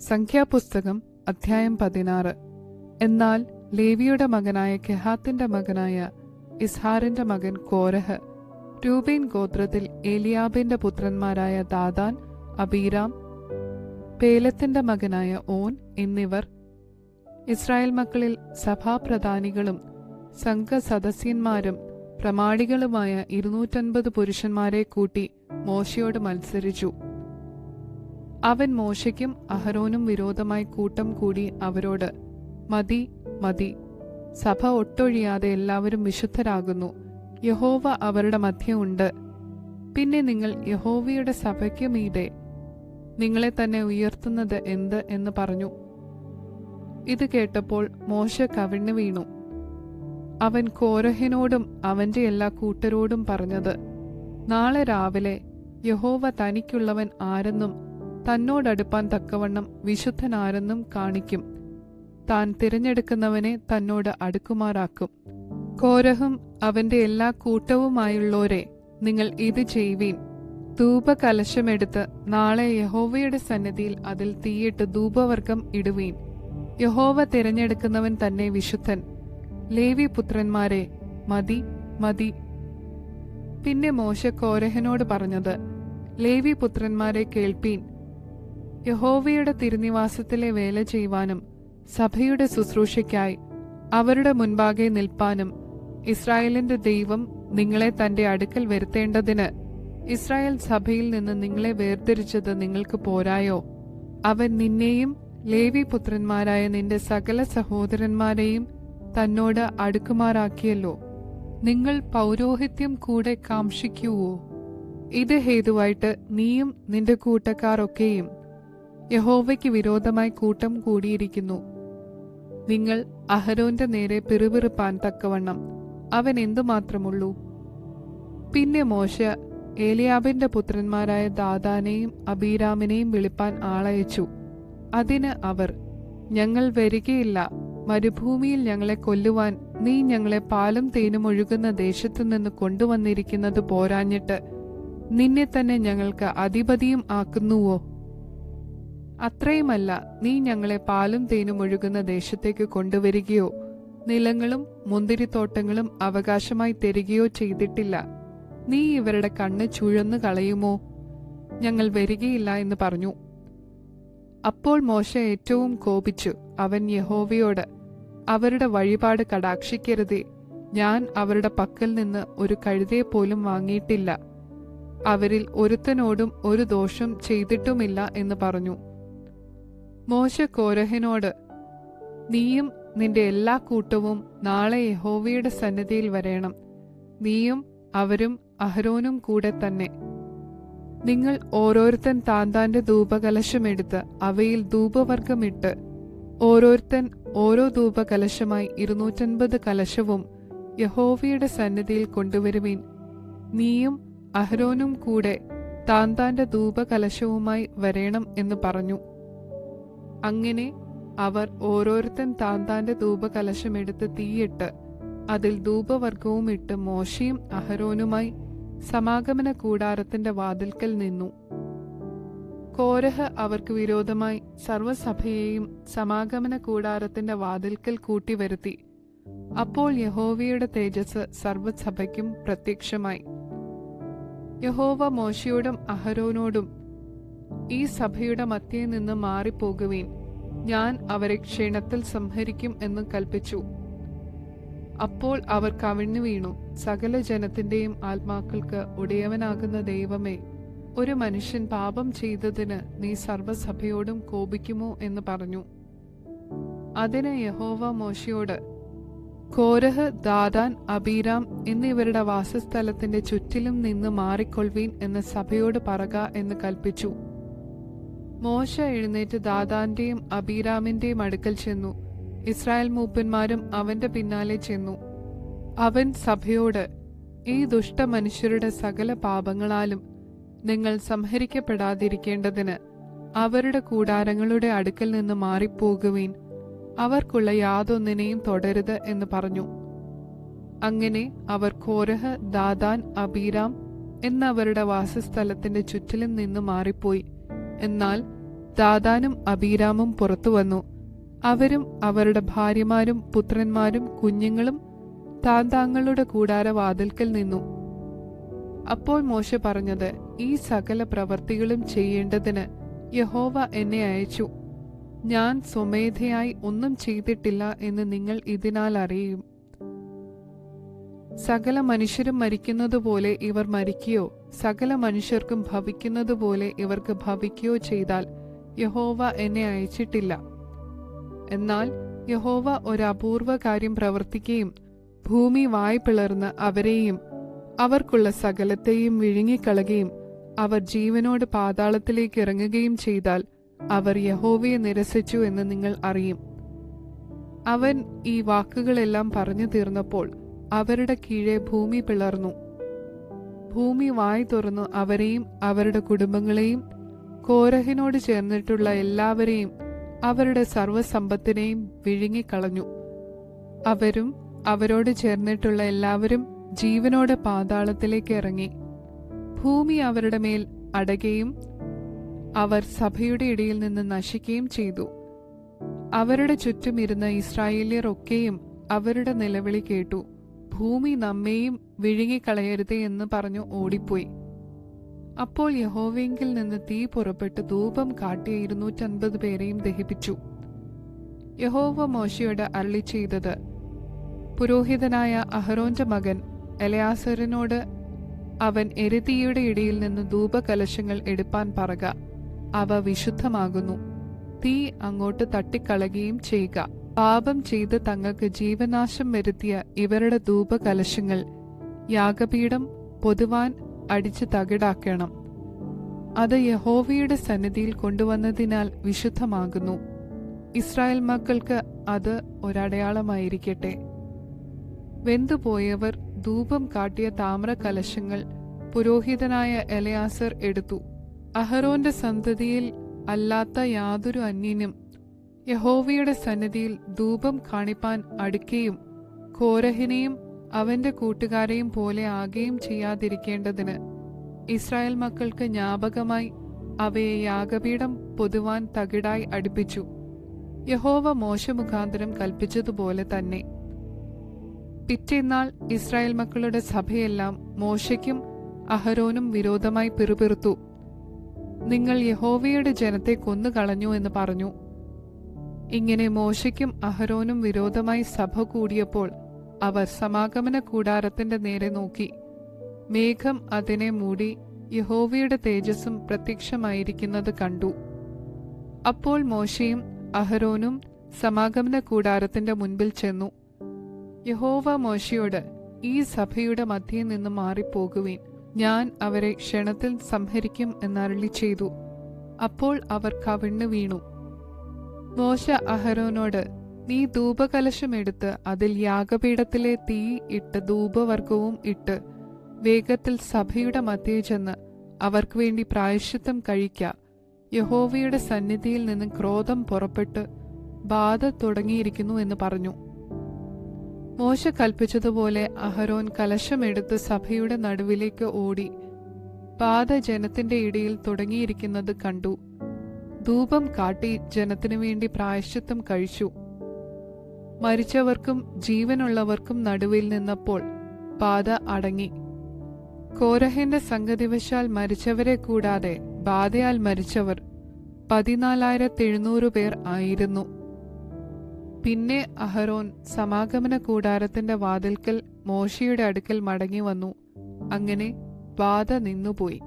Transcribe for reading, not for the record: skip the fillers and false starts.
സംഖ്യാപുസ്തകം അധ്യായം 16. എന്നാൽ ലേവിയുടെ മകനായ കെഹാത്തിന്റെ മകനായ ഇസ്ഹാറിന്റെ മകൻ കോരഹ്, രൂബേൻ ഗോത്രത്തിൽ ഏലിയാബിന്റെ പുത്രന്മാരായ ദാദാൻ, അബീരാം, പേലത്തിന്റെ മകനായ ഓൻ എന്നിവർ ഇസ്രായേൽ മക്കളിൽ സഭാപ്രധാനികളും സംഘസദസ്യന്മാരും പ്രമാണികളുമായ 250 പുരുഷന്മാരെ കൂട്ടി മോശയോട് മത്സരിച്ചു. അവൻ മോശയ്ക്കും അഹരോനും വിരോധമായി കൂട്ടം കൂടി അവരോട്, മതി മതി, സഭ ഒട്ടൊഴിയാതെ എല്ലാവരും വിശുദ്ധരാകുന്നു, യഹോവ അവരുടെ മധ്യേ ഉണ്ട്. പിന്നെ നിങ്ങൾ യഹോവയുടെ സഭയ്ക്ക് മീതെ നിങ്ങളെ തന്നെ ഉയർത്തുന്നത് എന്ത് എന്ന് പറഞ്ഞു. ഇത് കേട്ടപ്പോൾ മോശ കവിണ്ണു വീണു. അവൻ കോരഹിനോടും അവന്റെ എല്ലാ കൂട്ടരോടും പറഞ്ഞത്, നാളെ രാവിലെ യഹോവ തനിക്കുള്ളവൻ ആരെന്നും തന്നോടടുപ്പാൻ തക്കവണ്ണം വിശുദ്ധനാരെന്നും കാണിക്കും. താൻ തിരഞ്ഞെടുക്കുന്നവനെ തന്നോട് അടുക്കുമാറാക്കും. കോരഹും അവന്റെ എല്ലാ കൂട്ടവുമായുള്ളോരെ, നിങ്ങൾ ഇത് ചെയ്യുവീൻ. ധൂപകലശമെടുത്ത് നാളെ യഹോവയുടെ സന്നിധിയിൽ അതിൽ തീയിട്ട് ധൂപവർഗം ഇടുവീൻ. യഹോവ തിരഞ്ഞെടുക്കുന്നവൻ തന്നെ വിശുദ്ധൻ. ലേവി പുത്രന്മാരെ, മതി മതി. പിന്നെ മോശ കോരഹനോട് പറഞ്ഞത്, ലേവി പുത്രന്മാരെ കേൾപ്പീൻ. യഹോവയുടെ തിരുനിവാസത്തിലെ വേല ചെയ്യുവാനും സഭയുടെ ശുശ്രൂഷയ്ക്കായി അവരുടെ മുൻപാകെ നിൽപ്പാനും ഇസ്രായേലിന്റെ ദൈവം നിങ്ങളെ തന്റെ അടുക്കൽ വരുത്തേണ്ടതിന് ഇസ്രായേൽ സഭയിൽ നിന്ന് നിങ്ങളെ വേർതിരിച്ചത് നിങ്ങൾക്ക് പോരായോ? അവൻ നിന്നെയും ലേവി പുത്രന്മാരായ നിന്റെ സകല സഹോദരന്മാരെയും തന്നോട് അടുക്കുമാറാക്കിയല്ലോ. നിങ്ങൾ പൗരോഹിത്യം കൂടെ കാംക്ഷിക്കുവോ? ഇത് ഹേതുവായിട്ട് നീയും നിന്റെ കൂട്ടക്കാരൊക്കെയും യഹോവയ്ക്ക് വിരോധമായി കൂട്ടം കൂടിയിരിക്കുന്നു. നിങ്ങൾ അഹരോന്റെ നേരെ പിറുപിറുപ്പാൻ തക്കവണ്ണം അവൻ എന്തുമാത്രമുള്ളൂ? പിന്നെ മോശ ഏലിയാബിന്റെ പുത്രന്മാരായ ദാദാനെയും അബീരാമിനെയും വിളിപ്പാൻ ആളയച്ചു. അതിന് അവർ, ഞങ്ങൾ വരികയില്ല, മരുഭൂമിയിൽ ഞങ്ങളെ കൊല്ലുവാൻ നീ ഞങ്ങളെ പാലും തേനും ഒഴുകുന്ന ദേശത്തുനിന്ന് കൊണ്ടുവന്നിരിക്കുന്നത് പോരാഞ്ഞിട്ട് നിന്നെ തന്നെ ഞങ്ങൾക്ക് അധിപതിയും ആക്കുന്നുവോ? അത്രയുമല്ല, നീ ഞങ്ങളെ പാലും തേനും ഒഴുകുന്ന ദേശത്തേക്ക് കൊണ്ടുവരികയോ നിലങ്ങളും മുന്തിരിത്തോട്ടങ്ങളും അവകാശമായി തരികയോ ചെയ്തിട്ടില്ല. നീ ഇവരുടെ കണ്ണ് ചുഴന്നു കളയുമോ? ഞങ്ങൾ വരികയില്ല എന്ന് പറഞ്ഞു. അപ്പോൾ മോശ ഏറ്റവും കോപിച്ചു. അവൻ യഹോവയോട്, അവരുടെ വഴിപാട് കടാക്ഷിക്കരുതേ, ഞാൻ അവരുടെ പക്കൽ നിന്ന് ഒരു കഴുതയെ പോലും വാങ്ങിയിട്ടില്ല, അവരിൽ ഒരുത്തനോടും ഒരു ദോഷം ചെയ്തിട്ടുമില്ല എന്ന് പറഞ്ഞു. മോശ കോരഹിനോട്, നീയും നിന്റെ എല്ലാ കൂട്ടവും നാളെ യഹോവയുടെ സന്നിധിയിൽ വരേണം, നീയും അവരും അഹരോനും കൂടെ തന്നെ. നിങ്ങൾ ഓരോരുത്തൻ താന്താന്റെ ധൂപകലശമെടുത്ത് അവയിൽ ധൂപവർഗമിട്ട് ഓരോരുത്തൻ ഓരോ ധൂപകലശമായി 250 കലശവും യഹോവയുടെ സന്നിധിയിൽ കൊണ്ടുവരുവീൻ. നീയും അഹരോനും കൂടെ താന്താന്റെ ധൂപകലശവുമായി വരേണം എന്ന് പറഞ്ഞു. അങ്ങനെ അവർ ഓരോരുത്തൻ താന്താന്റെ ധൂപകലശമെടുത്ത് തീയിട്ട് അതിൽ ധൂപവർഗവും ഇട്ട് മോശയും അഹരോനുമായി സമാഗമന കൂടാരത്തിന്റെ വാതിൽക്കൽ നിന്നു. കോരഹ് അവർക്ക് വിരോധമായി സർവ്വസഭയെയും സമാഗമന കൂടാരത്തിന്റെ വാതിൽക്കൽ കൂട്ടിവരുത്തി. അപ്പോൾ യഹോവയുടെ തേജസ് സർവ്വസഭയ്ക്കും പ്രത്യക്ഷമായി. യഹോവ മോശയോടും അഹരോനോടും, ഈ സഭയുടെ മധ്യേ നിന്ന് മാറിപ്പോകുവീൻ, ഞാൻ അവരെ ക്ഷണത്തിൽ സംഹരിക്കും എന്ന് കൽപ്പിച്ചു. അപ്പോൾ അവർ കവിണ്ണു വീണു. സകല ജനത്തിന്റെയും ആത്മാക്കൾക്ക് ഉടയവനാകുന്ന ദൈവമേ, ഒരു മനുഷ്യൻ പാപം ചെയ്തതിന് നീ സർവ്വസഭയോടും കോപിക്കുമോ എന്ന് പറഞ്ഞു. അതിന് യഹോവ മോശയോട്, കോരഹ്, ദാദാൻ, അബീരാം എന്നിവരുടെ വാസസ്ഥലത്തിന്റെ ചുറ്റിലും നിന്ന് മാറിക്കൊള്ളുവീൻ എന്ന് സഭയോട് പറക എന്ന് കൽപ്പിച്ചു. മോശ എഴുന്നേറ്റ് ദാദാന്റെയും അബീരാമിന്റെയും അടുക്കൽ ചെന്നു. ഇസ്രായേൽ മൂപ്പന്മാരും അവന്റെ പിന്നാലെ ചെന്നു. അവൻ സഭയോട്, ഈ ദുഷ്ട മനുഷ്യരുടെ സകല പാപങ്ങളാലും നിങ്ങൾ സംഹരിക്കപ്പെടാതിരിക്കേണ്ടതിന് അവരുടെ കൂടാരങ്ങളുടെ അടുക്കൽ നിന്ന് മാറിപ്പോകുവീൻ, അവർക്കുള്ള യാതൊന്നിനെയും തുടരുത് എന്ന് പറഞ്ഞു. അങ്ങനെ അവർ കോരഹ്, ദാദാൻ, അബീരാം എന്നവരുടെ വാസസ്ഥലത്തിന്റെ ചുറ്റിലും നിന്ന് മാറിപ്പോയി. എന്നാൽ ദാഥാനും അബീരാമും പുറത്തു വന്നു. അവരും അവരുടെ ഭാര്യമാരും പുത്രന്മാരും കുഞ്ഞുങ്ങളും താന്താങ്ങളുടെ കൂടാരവാതിൽക്കൽ നിന്നു. അപ്പോൾ മോശെ പറഞ്ഞത്, ഈ സകല പ്രവർത്തികളും ചെയ്യേണ്ടതിന് യഹോവ എന്നെ അയച്ചു. ഞാൻ സ്വമേധയായി ഒന്നും ചെയ്തിട്ടില്ല എന്ന് നിങ്ങൾ ഇതിനാൽ അറിയും. സകല മനുഷ്യരും മരിക്കുന്നതുപോലെ ഇവർ മരിക്കുകയോ സകല മനുഷ്യർക്കും ഭവിക്കുന്നതുപോലെ ഇവർക്ക് ഭവിക്കുകയോ ചെയ്താൽ യഹോവ എന്നെ അയച്ചിട്ടില്ല. എന്നാൽ യഹോവ ഒരു അപൂർവ കാര്യം പ്രവർത്തിക്കുകയും ഭൂമി വായ് പിളർന്ന് അവരെയും അവർക്കുള്ള സകലത്തെയും വിഴുങ്ങിക്കളയുകയും അവർ ജീവനോട് പാതാളത്തിലേക്ക് ഇറങ്ങുകയും ചെയ്താൽ അവർ യഹോവയെ നിരസിച്ചു എന്ന് നിങ്ങൾ അറിയും. അവൻ ഈ വാക്കുകളെല്ലാം പറഞ്ഞു തീർന്നപ്പോൾ അവരുടെ കീഴെ ഭൂമി പിളർന്നു. ഭൂമി വായ് തുറന്നു അവരെയും അവരുടെ കുടുംബങ്ങളെയും കോരഹിനോട് ചേർന്നിട്ടുള്ള എല്ലാവരെയും അവരുടെ സർവ്വസമ്പത്തിനെയും വിഴുങ്ങിക്കളഞ്ഞു. അവരും അവരോട് ചേർന്നിട്ടുള്ള എല്ലാവരും ജീവനോടെ പാതാളത്തിലേക്ക് ഇറങ്ങി. ഭൂമി അവരുടെ മേൽ അടയുകയും അവർ സഭയുടെ ഇടയിൽ നിന്ന് നശിക്കുകയും ചെയ്തു. അവരുടെ ചുറ്റും ഇരുന്ന ഇസ്രായേല്യർ ഒക്കെയും അവരുടെ നിലവിളി കേട്ടു. ഭൂമി നമ്മെയും വിഴുങ്ങിക്കളയരുതേ എന്ന് പറഞ്ഞു ഓടിപ്പോയി. അപ്പോൾ യഹോവയെങ്കിൽ നിന്ന് തീ പുറപ്പെട്ട് ധൂപം കാട്ടിയ 250 പേരെയും ദഹിപ്പിച്ചു. യഹോവ മോശയോട് അരുളി ചെയ്തത്, പുരോഹിതനായ അഹരോന്റെ മകൻ എലയാസറിനോട് അവൻ എരിതീയുടെ ഇടയിൽ നിന്ന് ധൂപകലശങ്ങൾ എടുപ്പാൻ പറക. അവ വിശുദ്ധമാകുന്നു. തീ അങ്ങോട്ട് തട്ടിക്കളയുകയും ചെയ്യുക. പാപം ചെയ്ത് തങ്ങൾക്ക് ജീവനാശം വരുത്തിയ ഇവരുടെ ധൂപകലശങ്ങൾ യാഗപീഠം പൊതുവാൻ അടിച്ചു തകിടാക്കണം. അത് യഹോവയുടെ സന്നിധിയിൽ കൊണ്ടുവന്നതിനാൽ വിശുദ്ധമാകുന്നു. ഇസ്രായേൽ മക്കൾക്ക് അത് ഒരടയാളമായിരിക്കട്ടെ. വെന്തുപോയവർ ധൂപം കാട്ടിയ താമ്ര കലശങ്ങൾ പുരോഹിതനായ എലയാസർ എടുത്തു. അഹരോന്റെ സന്തതിയിൽ അല്ലാത്ത യാതൊരു അന്യനും യഹോവയുടെ സന്നിധിയിൽ ധൂപം കാണിപ്പാൻ അടുക്കുകയും കോരഹിനെയും അവന്റെ കൂട്ടുകാരെയും പോലെ ആകുകയും ചെയ്യാതിരിക്കേണ്ടതിന് ഇസ്രായേൽ മക്കൾക്ക് ജ്ഞാപകമായി അവയെ യാഗപീഠം പൊതുവാൻ തകിടായി അടുപ്പിച്ചു. യഹോവ മോശെ മുഖാന്തരം കൽപ്പിച്ചതുപോലെ തന്നെ. പിറ്റേന്നാൾ ഇസ്രായേൽ മക്കളുടെ സഭയെല്ലാം മോശയ്ക്കും അഹരോനും വിരോധമായി പിറുപിറുത്തു. നിങ്ങൾ യഹോവയുടെ ജനത്തെ കൊന്നുകളഞ്ഞു എന്ന് പറഞ്ഞു. ഇങ്ങനെ മോശയ്ക്കും അഹരോനും വിരോധമായി സഭ കൂടിയപ്പോൾ അവർ സമാഗമന കൂടാരത്തിന്റെ നേരെ നോക്കി. മേഘം അതിനെ മൂടി യഹോവയുടെ തേജസ്സും പ്രത്യക്ഷമായിരിക്കുന്നത് കണ്ടു. അപ്പോൾ മോശയും അഹരോനും സമാഗമന കൂടാരത്തിന്റെ മുൻപിൽ ചെന്നു. യഹോവ മോശയോട്, ഈ സഭയുടെ മധ്യേ നിന്ന് മാറിപ്പോകുവീൻ, ഞാൻ അവരെ ക്ഷണത്തിൽ സംഹരിക്കും എന്നരുളി ചെയ്തു. അപ്പോൾ അവർ കവിണ്ണു വീണു. മോശ അഹരോനോട്, നീ ധൂപകലശമെടുത്ത് അതിൽ യാഗപീഠത്തിലെ തീ ഇട്ട് ധൂപവർഗവും ഇട്ട് വേഗത്തിൽ സഭയുടെ മധ്യേ ചെന്ന് അവർക്ക് വേണ്ടി പ്രായശ്ചിത്തം കഴിക്ക. യഹോവയുടെ സന്നിധിയിൽ നിന്ന് ക്രോധം പുറപ്പെട്ട് ബാധ തുടങ്ങിയിരിക്കുന്നു എന്ന് പറഞ്ഞു. മോശ കൽപ്പിച്ചതുപോലെ അഹരോൻ കലശമെടുത്ത് സഭയുടെ നടുവിലേക്ക് ഓടി ബാധ ജനത്തിന്റെ ഇടയിൽ തുടങ്ങിയിരിക്കുന്നത് കണ്ടു. ധൂപം കാട്ടി ജനത്തിനു വേണ്ടി പ്രായശ്ചിത്തം കഴിച്ചു. മരിച്ചവർക്കും ജീവനുള്ളവർക്കും നടുവിൽ നിന്നപ്പോൾ ബാധ അടങ്ങി. കോരഹിന്റെ സംഗതിവശാൽ മരിച്ചവരെ കൂടാതെ ബാധയാൽ മരിച്ചവർ 14,700 പേർ ആയിരുന്നു. പിന്നെ അഹരോൻ സമാഗമന കൂടാരത്തിന്റെ വാതിൽക്കൽ മോശയുടെ അടുക്കൽ മടങ്ങി വന്നു. അങ്ങനെ ബാധ നിന്നുപോയി.